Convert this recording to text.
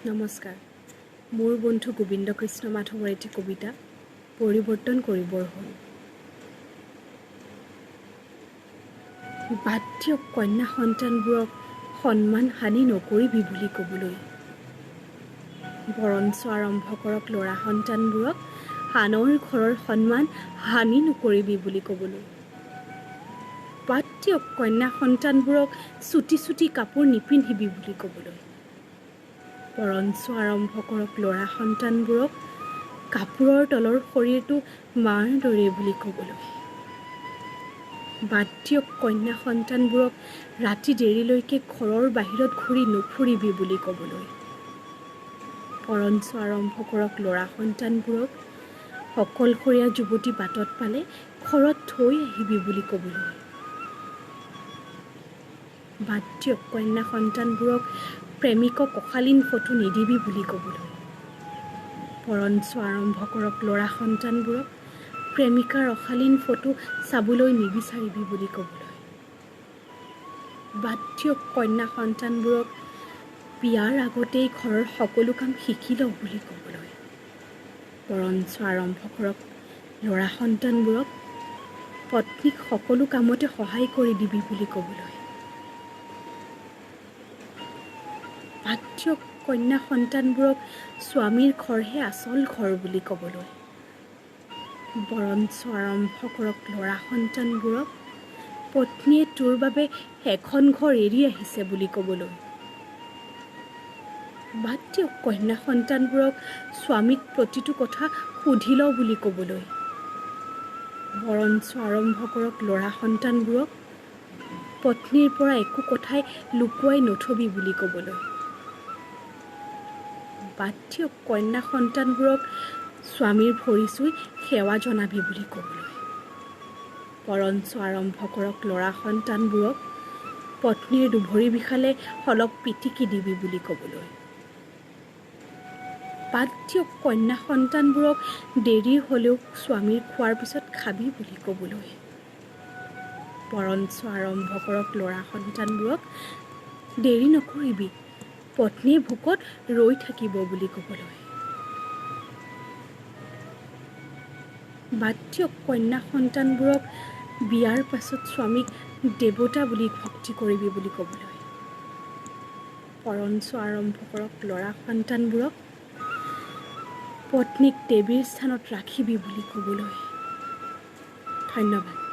নমস্কাৰ মোৰ বন্ধু গোবিন্দ কৃষ্ণ মাধৱৰ এটি কবিতা পৰিৱৰ্তন কৰিবৰ হ'ল বাদ দিয়ক কন্যা সন্তানবোৰক সন্মান হানি নকৰিবি বুলি ক'বলৈ বৰঞ্চ আৰম্ভ কৰক ল'ৰা সন্তানবোৰক আনৰ ঘৰৰ সন্মান হানি নকৰিবি বুলি ক'বলৈ বাদ দিয়ক কন্যা সন্তানবোৰক চুটি চুটি কাপোৰ নিপিন্ধিবি বুলি ক'বলৈ বৰঞ্চ আৰম্ভ কৰক ল'ৰা সন্তানবোৰক কাপোৰৰ তলৰ শৰীৰটো মাৰ দৰে বুলি ক'বলৈ বাদ দিয়ক কন্যা সন্তানবোৰক ৰাতি দেৰিলৈকে ঘৰৰ বাহিৰত ঘূৰি নুফুৰিবি বুলি ক'বলৈ বৰঞ্চ আৰম্ভ কৰক ল'ৰা সন্তানবোৰক অকলশৰীয়া যুৱতী বাটত পালে ঘৰত থৈ আহিবি বুলি ক'বলৈ বাদ দিয়ক কন্যা সন্তানবোৰক প্ৰেমিকক অশালীন ফটো নিদিবি বুলি ক'বলৈ বৰঞ্চ আৰম্ভ কৰক ল'ৰা সন্তানবোৰক প্ৰেমিকাৰ অশালীন ফটো চাবলৈ নিবিচাৰিবি বুলি ক'বলৈ বাদ দিয়ক কন্যা সন্তানবোৰক বিয়াৰ আগতেই ঘৰৰ সকলো কাম শিকি লওঁ বুলি ক'বলৈ বৰঞ্চ আৰম্ভ কৰক ল'ৰা সন্তানবোৰক পত্নীক সকলো কামতে সহায় কৰি দিবি বুলি ক'বলৈ বাদ দিয়ক কন্যা সন্তানবোৰক স্বামীৰ ঘৰহে আচল ঘৰ বুলি ক'বলৈ বৰঞ্চ আৰম্ভ কৰক ল'ৰা সন্তানবোৰক পত্নীয়ে তোৰ বাবে এখন ঘৰ এৰি আহিছে বুলি ক'বলৈ বাদ দিয়ক কন্যা সন্তানবোৰক স্বামীক প্ৰতিটো কথা সুধি লওঁ বুলি ক'বলৈ বৰঞ্চ আৰম্ভ কৰক ল'ৰা সন্তানবোৰক পত্নীৰ পৰা একো কথাই লুকুৱাই নথবি বুলি ক'বলৈ বাদ দিয়ক কন্যা সন্তানবোৰক স্বামীৰ ভৰি চুই সেৱা জনাবি বুলি ক'বলৈ বৰঞ্চ আৰম্ভ কৰক ল'ৰা সন্তানবোৰক পত্নীৰ দুভৰি বিষালে অলপ পিটিকি দিবি বুলি ক'বলৈ বাদ দিয়ক কন্যা সন্তানবোৰক দেৰি হ'লেও স্বামীৰ খোৱাৰ পিছত খাবি বুলি ক'বলৈ বৰঞ্চ আৰম্ভ কৰক ল'ৰা সন্তানবোৰক দেৰি নকৰিবি পত্নীয়ে ভোকত ৰৈ থাকিব বুলি ক'বলৈ বাদ দিয়ক কন্যা সন্তানবোৰক বিয়াৰ পাছত স্বামীক দেৱতা বুলি ভক্তি কৰিবি বুলি ক'বলৈ বৰঞ্চ আৰম্ভ কৰক ল'ৰা সন্তানবোৰক পত্নীক দেৱীৰ স্থানত ৰাখিবি বুলি ক'বলৈ ধন্যবাদ।